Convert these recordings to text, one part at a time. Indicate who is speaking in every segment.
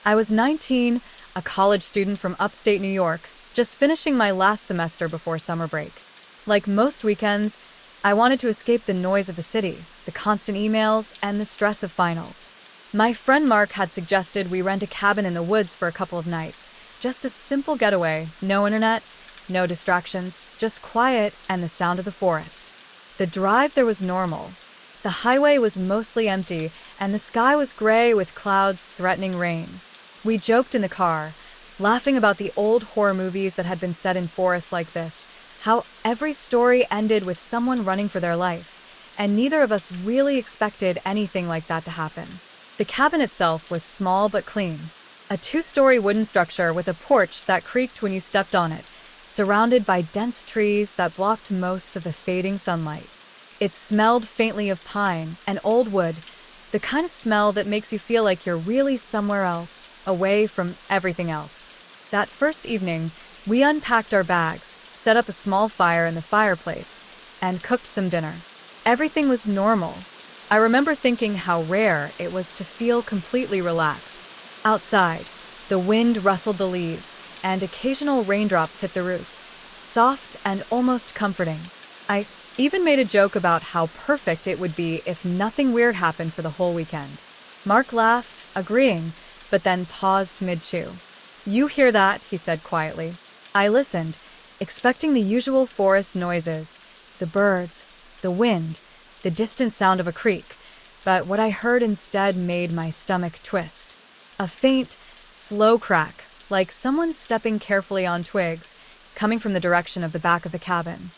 Speaker 1: I was 19, a college student from upstate New York, just finishing my last semester before summer break. Like most weekends, I wanted to escape the noise of the city, the constant emails, and the stress of finals. My friend Mark had suggested we rent a cabin in the woods for a couple of nights. Just a simple getaway, no internet, no distractions, just quiet and the sound of the forest. The drive there was normal. The highway was mostly empty, and the sky was gray with clouds threatening rain. We joked in the car, laughing about the old horror movies that had been set in forests like this, how every story ended with someone running for their life, and neither of us really expected anything like that to happen. The cabin itself was small but clean, a two-story wooden structure with a porch that creaked when you stepped on it, surrounded by dense trees that blocked most of the fading sunlight. It smelled faintly of pine and old wood, the kind of smell that makes you feel like you're really somewhere else, away from everything else. That first evening, we unpacked our bags, set up a small fire in the fireplace, and cooked some dinner. Everything was normal. I remember thinking how rare it was to feel completely relaxed. Outside, the wind rustled the leaves, and occasional raindrops hit the roof, soft and almost comforting. I even made a joke about how perfect it would be if nothing weird happened for the whole weekend. Mark laughed, agreeing, but then paused mid-chew. "You hear that?" he said quietly. I listened, expecting the usual forest noises, the birds, the wind, the distant sound of a creek, but what I heard instead made my stomach twist. A faint, slow crack, like someone stepping carefully on twigs, coming from the direction of the back of the cabin.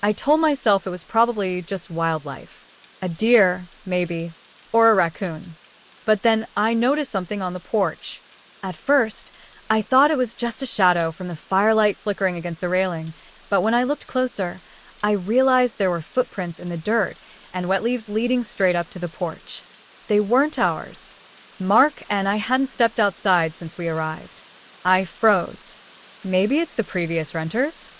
Speaker 1: I told myself it was probably just wildlife. A deer, maybe, or a raccoon. But then I noticed something on the porch. At first, I thought it was just a shadow from the firelight flickering against the railing, but when I looked closer, I realized there were footprints in the dirt and wet leaves leading straight up to the porch. They weren't ours. Mark and I hadn't stepped outside since we arrived. I froze. Maybe it's the previous renters?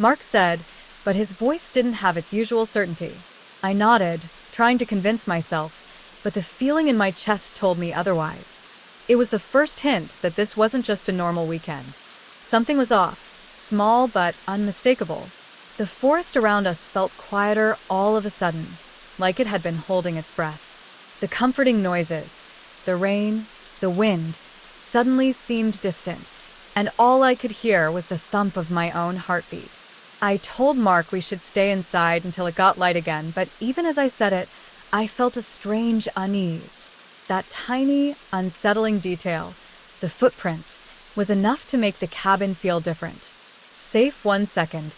Speaker 1: Mark said, but his voice didn't have its usual certainty. I nodded, trying to convince myself, but the feeling in my chest told me otherwise. It was the first hint that this wasn't just a normal weekend. Something was off, small but unmistakable. The forest around us felt quieter all of a sudden, like it had been holding its breath. The comforting noises, the rain, the wind, suddenly seemed distant, and all I could hear was the thump of my own heartbeat. I told Mark we should stay inside until it got light again, but even as I said it, I felt a strange unease. That tiny, unsettling detail, the footprints, was enough to make the cabin feel different. Safe 1 second,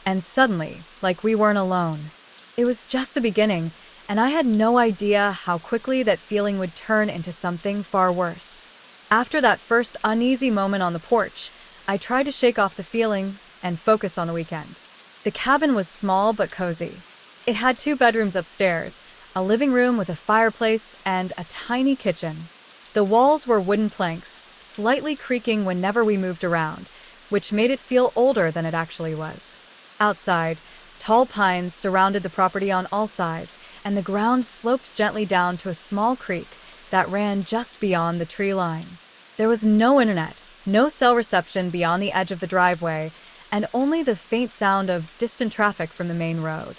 Speaker 1: and suddenly, like we weren't alone. It was just the beginning, and I had no idea how quickly that feeling would turn into something far worse. After that first uneasy moment on the porch, I tried to shake off the feeling and focus on the weekend. The cabin was small but cozy. It had 2 bedrooms upstairs, a living room with a fireplace, and a tiny kitchen. The walls were wooden planks, slightly creaking whenever we moved around, which made it feel older than it actually was. Outside, tall pines surrounded the property on all sides, and the ground sloped gently down to a small creek that ran just beyond the tree line. There was no internet, no cell reception beyond the edge of the driveway, and only the faint sound of distant traffic from the main road.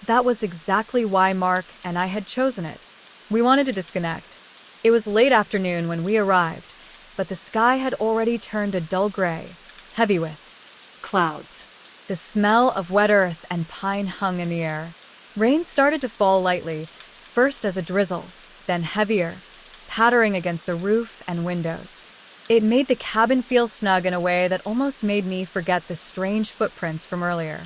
Speaker 1: That was exactly why Mark and I had chosen it. We wanted to disconnect. It was late afternoon when we arrived, but the sky had already turned a dull gray, heavy with clouds. The smell of wet earth and pine hung in the air. Rain started to fall lightly, first as a drizzle, then heavier, pattering against the roof and windows. It made the cabin feel snug in a way that almost made me forget the strange footprints from earlier.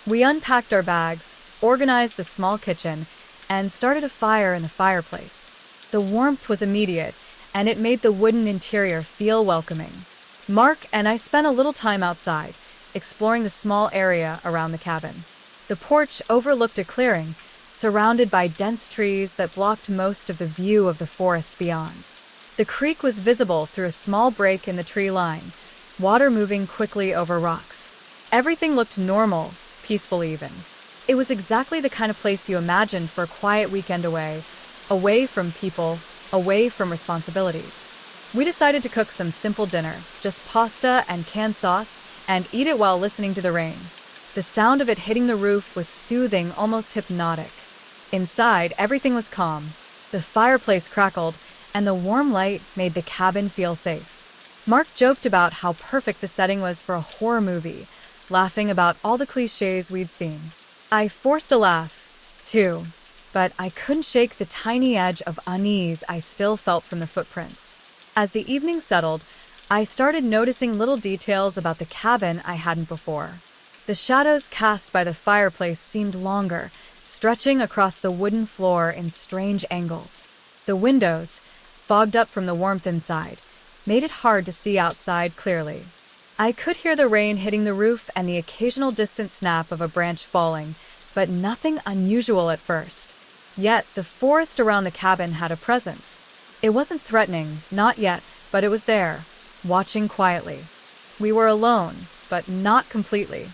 Speaker 1: We unpacked our bags, organized the small kitchen, and started a fire in the fireplace. The warmth was immediate, and it made the wooden interior feel welcoming. Mark and I spent a little time outside, exploring the small area around the cabin. The porch overlooked a clearing, surrounded by dense trees that blocked most of the view of the forest beyond. The creek was visible through a small break in the tree line, water moving quickly over rocks. Everything looked normal, peaceful even. It was exactly the kind of place you imagined for a quiet weekend away from people, away from responsibilities. We decided to cook some simple dinner, just pasta and canned sauce, and eat it while listening to the rain. The sound of it hitting the roof was soothing, almost hypnotic. Inside, everything was calm. The fireplace crackled, and the warm light made the cabin feel safe. Mark joked about how perfect the setting was for a horror movie, laughing about all the cliches we'd seen. I forced a laugh, too, but I couldn't shake the tiny edge of unease I still felt from the footprints. As the evening settled, I started noticing little details about the cabin I hadn't before. The shadows cast by the fireplace seemed longer, stretching across the wooden floor in strange angles. The windows, fogged up from the warmth inside, made it hard to see outside clearly. I could hear the rain hitting the roof and the occasional distant snap of a branch falling, but nothing unusual at first. Yet the forest around the cabin had a presence. It wasn't threatening, not yet, but it was there, watching quietly. We were alone, but not completely.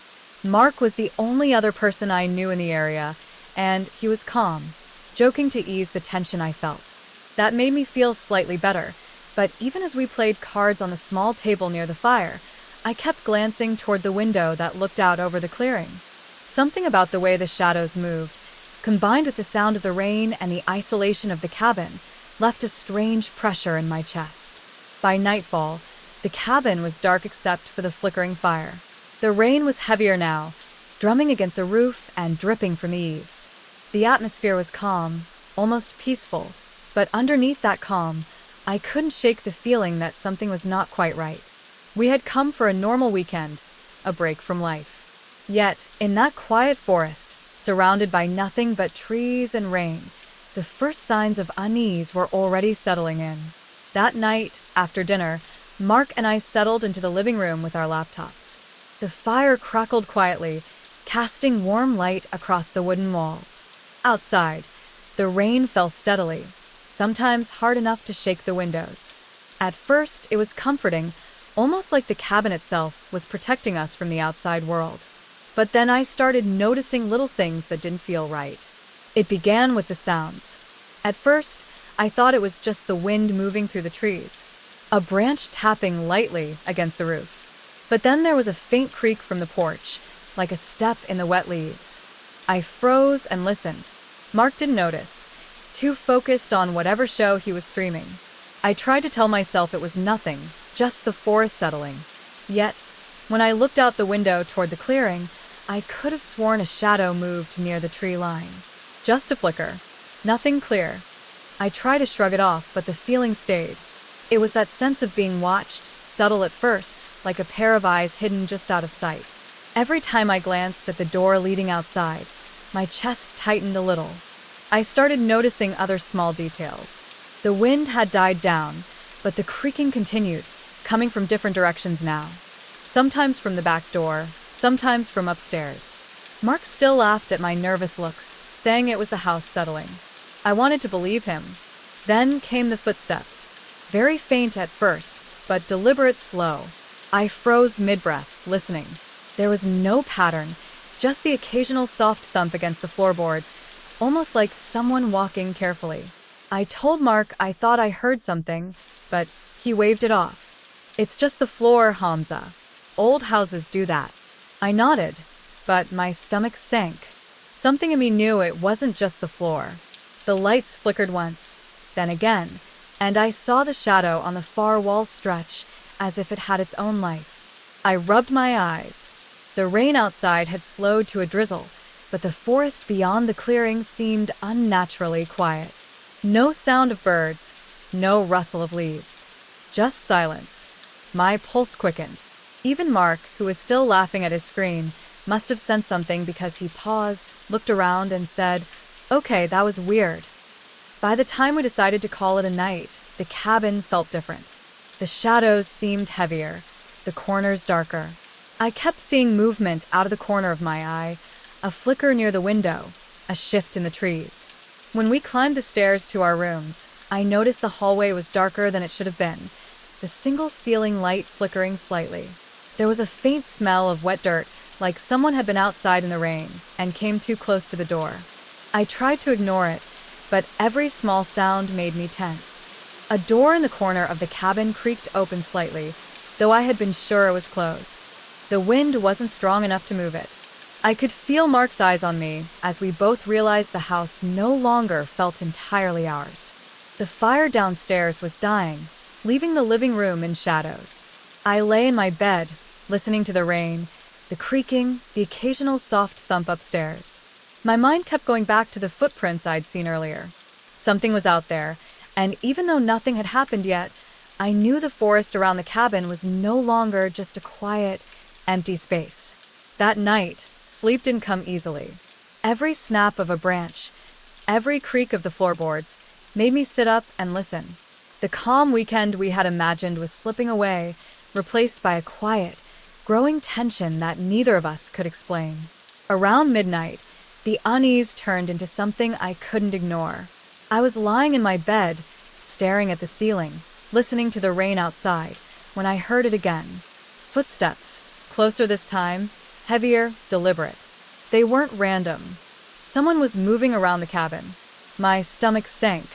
Speaker 1: Mark was the only other person I knew in the area, and he was calm, joking to ease the tension I felt. That made me feel slightly better, but even as we played cards on the small table near the fire, I kept glancing toward the window that looked out over the clearing. Something about the way the shadows moved, combined with the sound of the rain and the isolation of the cabin, left a strange pressure in my chest. By nightfall, the cabin was dark except for the flickering fire. The rain was heavier now, drumming against the roof and dripping from the eaves. The atmosphere was calm, almost peaceful, but underneath that calm, I couldn't shake the feeling that something was not quite right. We had come for a normal weekend, a break from life. Yet, in that quiet forest, surrounded by nothing but trees and rain, the first signs of unease were already settling in. That night, after dinner, Mark and I settled into the living room with our laptops. The fire crackled quietly, casting warm light across the wooden walls. Outside, the rain fell steadily, sometimes hard enough to shake the windows. At first, it was comforting, almost like the cabin itself was protecting us from the outside world. But then I started noticing little things that didn't feel right. It began with the sounds. At first, I thought it was just the wind moving through the trees, a branch tapping lightly against the roof. But then there was a faint creak from the porch, like a step in the wet leaves. I froze and listened. Mark didn't notice, too focused on whatever show he was streaming. I tried to tell myself it was nothing, just the forest settling. Yet, when I looked out the window toward the clearing, I could have sworn a shadow moved near the tree line. Just a flicker. Nothing clear. I tried to shrug it off, but the feeling stayed. It was that sense of being watched, subtle at first, like a pair of eyes hidden just out of sight. Every time I glanced at the door leading outside, my chest tightened a little. I started noticing other small details. The wind had died down, but the creaking continued, coming from different directions now. Sometimes from the back door, sometimes from upstairs. Mark still laughed at my nervous looks, saying it was the house settling. I wanted to believe him. Then came the footsteps. Very faint at first, but deliberate slow. I froze mid-breath, listening. There was no pattern, just the occasional soft thump against the floorboards, almost like someone walking carefully. I told Mark I thought I heard something, but he waved it off. It's just the floor, Hamza. Old houses do that. I nodded, but my stomach sank. Something in me knew it wasn't just the floor. The lights flickered once, then again, and I saw the shadow on the far wall stretch as if it had its own life. I rubbed my eyes. The rain outside had slowed to a drizzle, but the forest beyond the clearing seemed unnaturally quiet. No sound of birds, no rustle of leaves. Just silence. My pulse quickened. Even Mark, who was still laughing at his screen, must have sensed something because he paused, looked around, and said, "Okay, that was weird." By the time we decided to call it a night, the cabin felt different. The shadows seemed heavier, the corners darker. I kept seeing movement out of the corner of my eye, a flicker near the window, a shift in the trees. When we climbed the stairs to our rooms, I noticed the hallway was darker than it should have been, the single ceiling light flickering slightly. There was a faint smell of wet dirt, like someone had been outside in the rain, and came too close to the door. I tried to ignore it, but every small sound made me tense. A door in the corner of the cabin creaked open slightly, though I had been sure it was closed. The wind wasn't strong enough to move it. I could feel Mark's eyes on me as we both realized the house no longer felt entirely ours. The fire downstairs was dying, leaving the living room in shadows. I lay in my bed, listening to the rain, the creaking, the occasional soft thump upstairs. My mind kept going back to the footprints I'd seen earlier. Something was out there, and even though nothing had happened yet, I knew the forest around the cabin was no longer just a quiet, empty space. That night, sleep didn't come easily. Every snap of a branch, every creak of the floorboards, made me sit up and listen. The calm weekend we had imagined was slipping away, replaced by a quiet, growing tension that neither of us could explain. Around midnight, the unease turned into something I couldn't ignore. I was lying in my bed, staring at the ceiling, listening to the rain outside, when I heard it again. Footsteps, closer this time, heavier, deliberate. They weren't random. Someone was moving around the cabin. My stomach sank.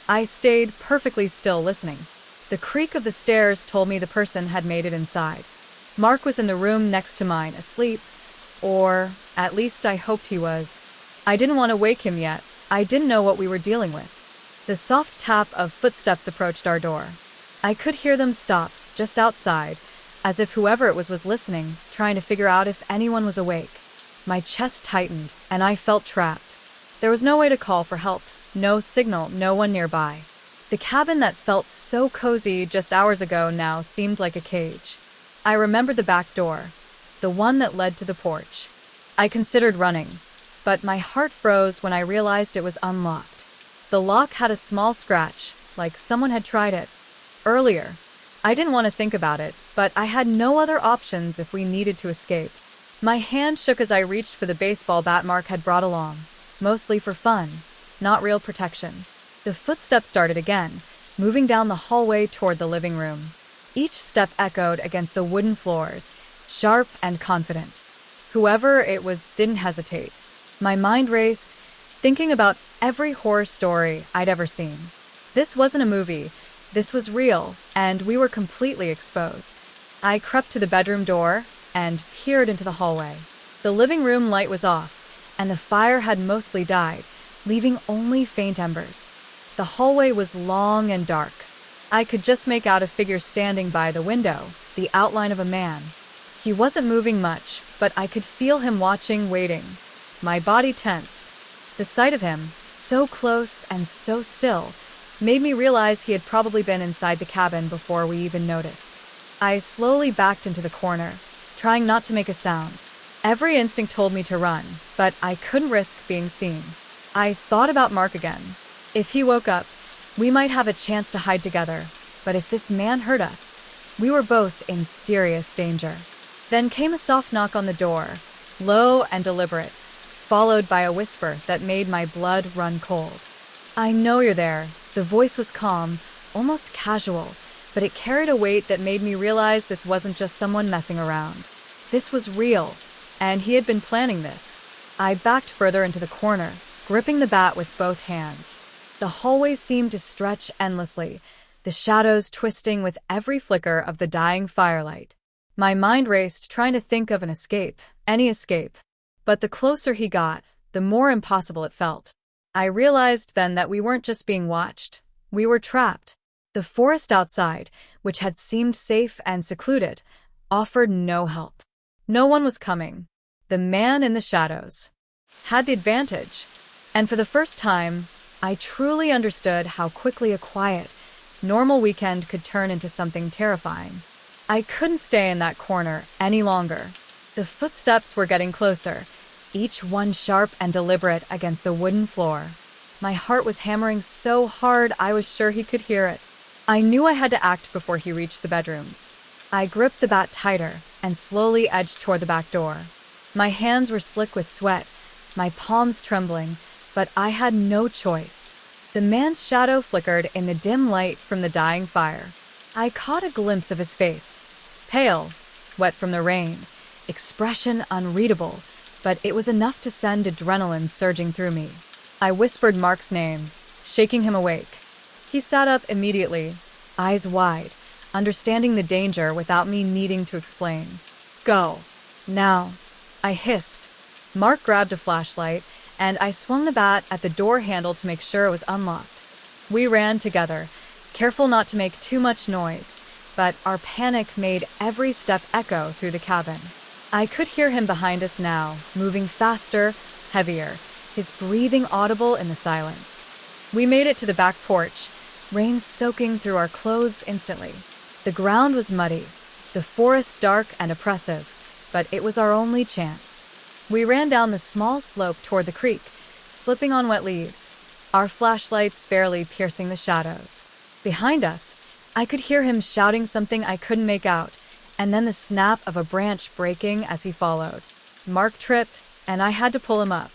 Speaker 1: I stayed perfectly still listening. The creak of the stairs told me the person had made it inside. Mark was in the room next to mine, asleep. Or, at least I hoped he was. I didn't want to wake him yet. I didn't know what we were dealing with. The soft tap of footsteps approached our door. I could hear them stop, just outside, as if whoever it was listening, trying to figure out if anyone was awake. My chest tightened, and I felt trapped. There was no way to call for help, no signal, no one nearby. The cabin that felt so cozy just hours ago now seemed like a cage. I remembered the back door, the one that led to the porch. I considered running, but my heart froze when I realized it was unlocked. The lock had a small scratch, like someone had tried it earlier. I didn't want to think about it, but I had no other options if we needed to escape. My hand shook as I reached for the baseball bat Mark had brought along, mostly for fun, not real protection. The footsteps started again, moving down the hallway toward the living room. Each step echoed against the wooden floors, sharp and confident. Whoever it was didn't hesitate. My mind raced, thinking about every horror story I'd ever seen. This wasn't a movie. This was real, and we were completely exposed. I crept to the bedroom door and peered into the hallway. The living room light was off, and the fire had mostly died, leaving only faint embers. The hallway was long and dark. I could just make out a figure standing by the window, the outline of a man. He wasn't moving much, but I could feel him watching, waiting. My body tensed. The sight of him, so close and so still, made me realize he had probably been inside the cabin before we even noticed. I slowly backed into the corner, trying not to make a sound. Every instinct told me to run, but I couldn't risk being seen. I thought about Mark again. If he woke up, we might have a chance to hide together, but if this man heard us, we were both in serious danger. Then came a soft knock on the door, low and deliberate, followed by a whisper that made my blood run cold. "I know you're there." The voice was calm, almost casual, but it carried a weight that made me realize this wasn't just someone messing around. This was real, and he had been planning this. I backed further into the corner, gripping the bat with both hands. The hallway seemed to stretch endlessly, the shadows twisting with every flicker of the dying firelight. My mind raced, trying to think of an escape, any escape. But the closer he got, the more impossible it felt. I realized then that we weren't just being watched. We were trapped. The forest outside, which had seemed safe and secluded, offered no help. No one was coming. The man in the shadows had the advantage. And for the first time, I truly understood how quickly a quiet, normal weekend could turn into something terrifying. I couldn't stay in that corner any longer. The footsteps were getting closer, each one sharp and deliberate against the wooden floor. My heart was hammering so hard I was sure he could hear it. I knew I had to act before he reached the bedrooms. I gripped the bat tighter and slowly edged toward the back door. My hands were slick with sweat, my palms trembling, but I had no choice. The man's shadow flickered in the dim light from the dying fire. I caught a glimpse of his face, pale, wet from the rain, expression unreadable, but it was enough to send adrenaline surging through me. I whispered Mark's name, shaking him awake. He sat up immediately, eyes wide, understanding the danger without me needing to explain. "Go. Now," I hissed. Mark grabbed a flashlight, and I swung the bat at the door handle to make sure it was unlocked. We ran together, careful not to make too much noise, but our panic made every step echo through the cabin. I could hear him behind us now, moving faster, heavier, his breathing audible in the silence. We made it to the back porch, rain soaking through our clothes instantly. The ground was muddy, the forest dark and oppressive, but it was our only chance. We ran down the small slope toward the creek, slipping on wet leaves, our flashlights barely piercing the shadows. Behind us, I could hear him shouting something I couldn't make out, and then the snap of a branch breaking as he followed. Mark tripped, and I had to pull him up.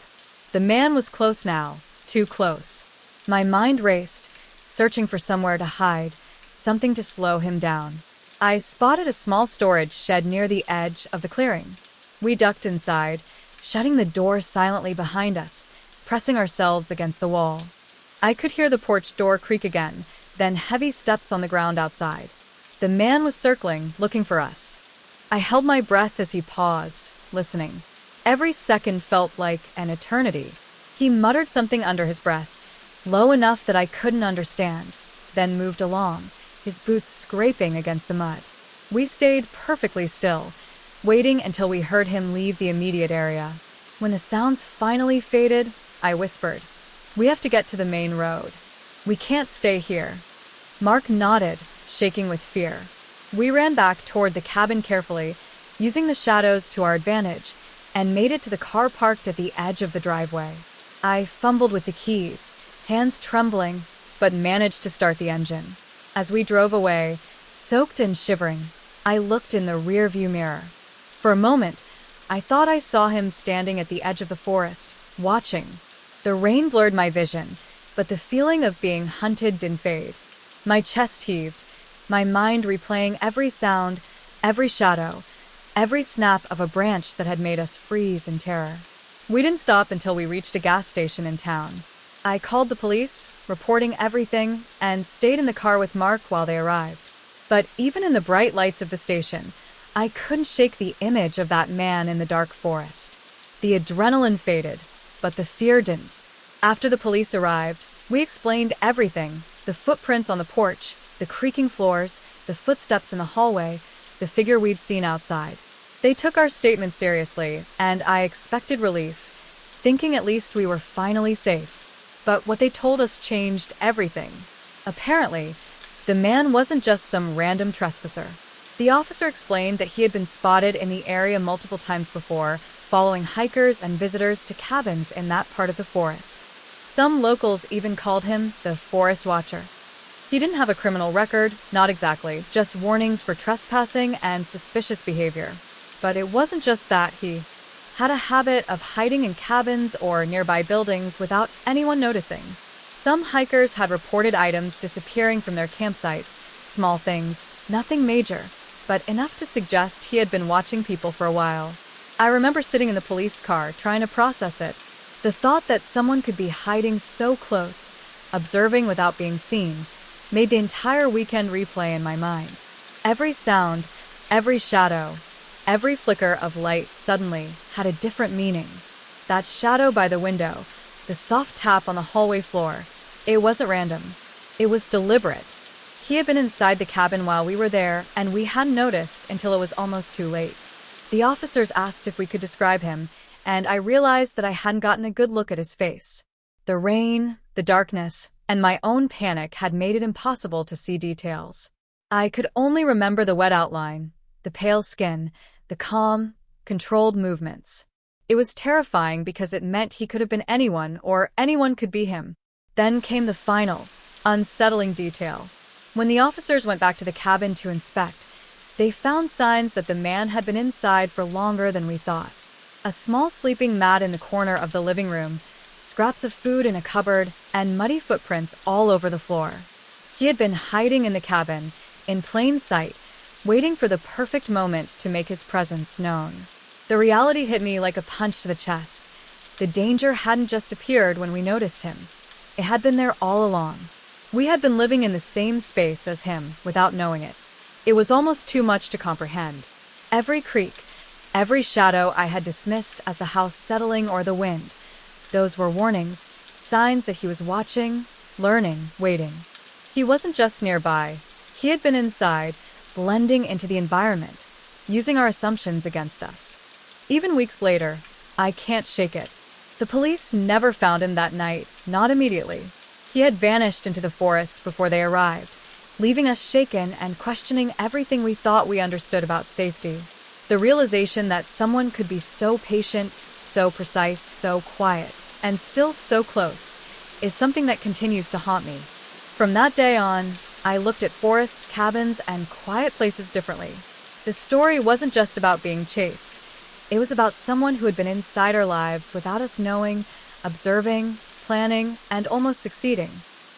Speaker 1: The man was close now, too close. My mind raced, searching for somewhere to hide, something to slow him down. I spotted a small storage shed near the edge of the clearing. We ducked inside, shutting the door silently behind us, pressing ourselves against the wall. I could hear the porch door creak again, then heavy steps on the ground outside. The man was circling, looking for us. I held my breath as he paused, listening. Every second felt like an eternity. He muttered something under his breath, low enough that I couldn't understand, then moved along, his boots scraping against the mud. We stayed perfectly still, waiting until we heard him leave the immediate area. When the sounds finally faded, I whispered, "We have to get to the main road. We can't stay here." Mark nodded, shaking with fear. We ran back toward the cabin carefully, using the shadows to our advantage, and made it to the car parked at the edge of the driveway. I fumbled with the keys, hands trembling, but managed to start the engine. As we drove away, soaked and shivering, I looked in the rearview mirror. For a moment, I thought I saw him standing at the edge of the forest, watching. The rain blurred my vision, but the feeling of being hunted didn't fade. My chest heaved, my mind replaying every sound, every shadow, every snap of a branch that had made us freeze in terror. We didn't stop until we reached a gas station in town. I called the police, reporting everything, and stayed in the car with Mark while they arrived. But even in the bright lights of the station, I couldn't shake the image of that man in the dark forest. The adrenaline faded, but the fear didn't. After the police arrived, we explained everything: the footprints on the porch, the creaking floors, the footsteps in the hallway, the figure we'd seen outside. They took our statement seriously, and I expected relief, thinking at least we were finally safe. But what they told us changed everything. Apparently, the man wasn't just some random trespasser. The officer explained that he had been spotted in the area multiple times before, following hikers and visitors to cabins in that part of the forest. Some locals even called him the Forest Watcher. He didn't have a criminal record, not exactly, just warnings for trespassing and suspicious behavior. But it wasn't just that. He had a habit of hiding in cabins or nearby buildings without anyone noticing. Some hikers had reported items disappearing from their campsites, small things, nothing major, but enough to suggest he had been watching people for a while. I remember sitting in the police car trying to process it. The thought that someone could be hiding so close, observing without being seen, made the entire weekend replay in my mind. Every sound, every shadow, every flicker of light suddenly had a different meaning. That shadow by the window, the soft tap on the hallway floor, it wasn't random. It was deliberate. He had been inside the cabin while we were there, and we hadn't noticed until it was almost too late. The officers asked if we could describe him, and I realized that I hadn't gotten a good look at his face. The rain, the darkness, and my own panic had made it impossible to see details. I could only remember the wet outline, the pale skin, the calm, controlled movements. It was terrifying because it meant he could have been anyone, or anyone could be him. Then came the final, unsettling detail. When the officers went back to the cabin to inspect, they found signs that the man had been inside for longer than we thought. A small sleeping mat in the corner of the living room, scraps of food in a cupboard, and muddy footprints all over the floor. He had been hiding in the cabin, in plain sight, waiting for the perfect moment to make his presence known. The reality hit me like a punch to the chest. The danger hadn't just appeared when we noticed him. It had been there all along. We had been living in the same space as him without knowing it. It was almost too much to comprehend. Every creak, every shadow I had dismissed as the house settling or the wind. Those were warnings, signs that he was watching, learning, waiting. He wasn't just nearby. He had been inside, blending into the environment, using our assumptions against us. Even weeks later, I can't shake it. The police never found him that night, not immediately. He had vanished into the forest before they arrived, leaving us shaken and questioning everything we thought we understood about safety. The realization that someone could be so patient, so precise, so quiet, and still so close, is something that continues to haunt me. From that day on, I looked at forests, cabins, and quiet places differently. The story wasn't just about being chased. It was about someone who had been inside our lives without us knowing, observing, planning, and almost succeeding.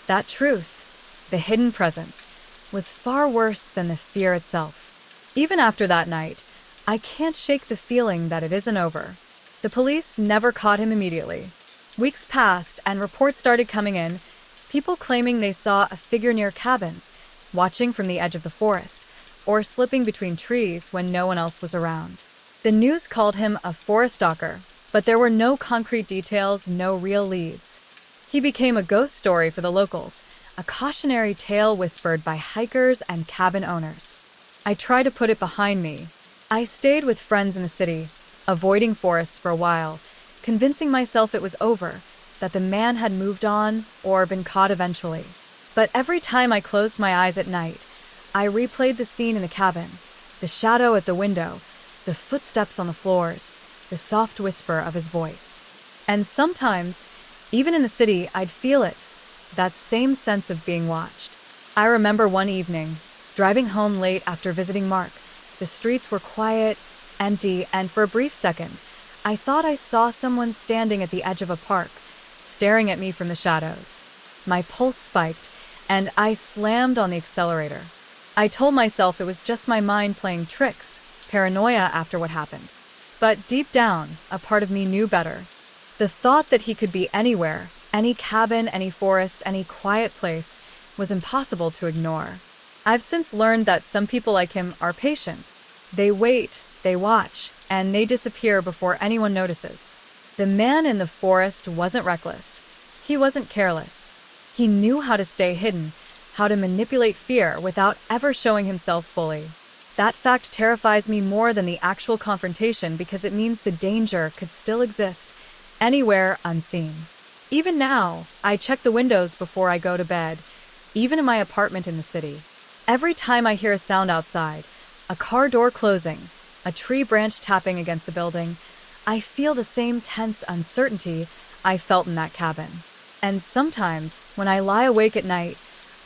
Speaker 1: That truth, the hidden presence, was far worse than the fear itself. Even after that night, I can't shake the feeling that it isn't over. The police never caught him immediately. Weeks passed and reports started coming in, people claiming they saw a figure near cabins, watching from the edge of the forest, or slipping between trees when no one else was around. The news called him a forest stalker, but there were no concrete details, no real leads. He became a ghost story for the locals, a cautionary tale whispered by hikers and cabin owners. I tried to put it behind me. I stayed with friends in the city, avoiding forests for a while, convincing myself it was over, that the man had moved on or been caught eventually. But every time I closed my eyes at night, I replayed the scene in the cabin, the shadow at the window, the footsteps on the floors, the soft whisper of his voice. And sometimes, even in the city, I'd feel it, that same sense of being watched. I remember one evening, driving home late after visiting Mark. The streets were quiet, empty, and for a brief second, I thought I saw someone standing at the edge of a park, staring at me from the shadows. My pulse spiked, and I slammed on the accelerator. I told myself it was just my mind playing tricks, paranoia after what happened. But deep down, a part of me knew better. The thought that he could be anywhere, any cabin, any forest, any quiet place, was impossible to ignore. I've since learned that some people like him are patient. They wait, they watch, and they disappear before anyone notices. The man in the forest wasn't reckless. He wasn't careless. He knew how to stay hidden, how to manipulate fear without ever showing himself fully. That fact terrifies me more than the actual confrontation because it means the danger could still exist, anywhere unseen. Even now, I check the windows before I go to bed, even in my apartment in the city. Every time I hear a sound outside, a car door closing, a tree branch tapping against the building, I feel the same tense uncertainty I felt in that cabin. And sometimes, when I lie awake at night,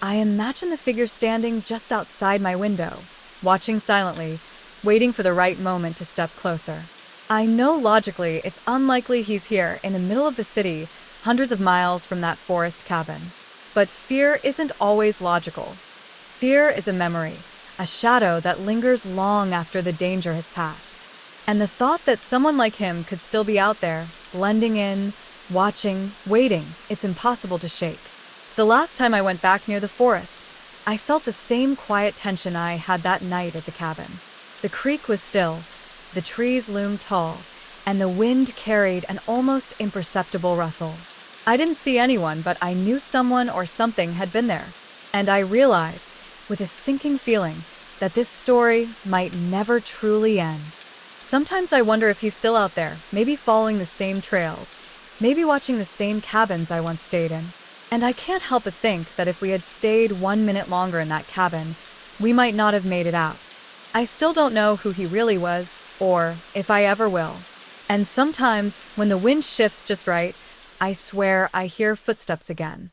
Speaker 1: I imagine the figure standing just outside my window, watching silently, waiting for the right moment to step closer. I know logically it's unlikely he's here in the middle of the city, hundreds of miles from that forest cabin. But fear isn't always logical. Fear is a memory, a shadow that lingers long after the danger has passed. And the thought that someone like him could still be out there, blending in, watching, waiting, it's impossible to shake. The last time I went back near the forest, I felt the same quiet tension I had that night at the cabin. The creek was still, the trees loomed tall, and the wind carried an almost imperceptible rustle. I didn't see anyone, but I knew someone or something had been there. And I realized, with a sinking feeling, that this story might never truly end. Sometimes I wonder if he's still out there, maybe following the same trails, maybe watching the same cabins I once stayed in. And I can't help but think that if we had stayed 1 minute longer in that cabin, we might not have made it out. I still don't know who he really was, or if I ever will. And sometimes, when the wind shifts just right, I swear I hear footsteps again.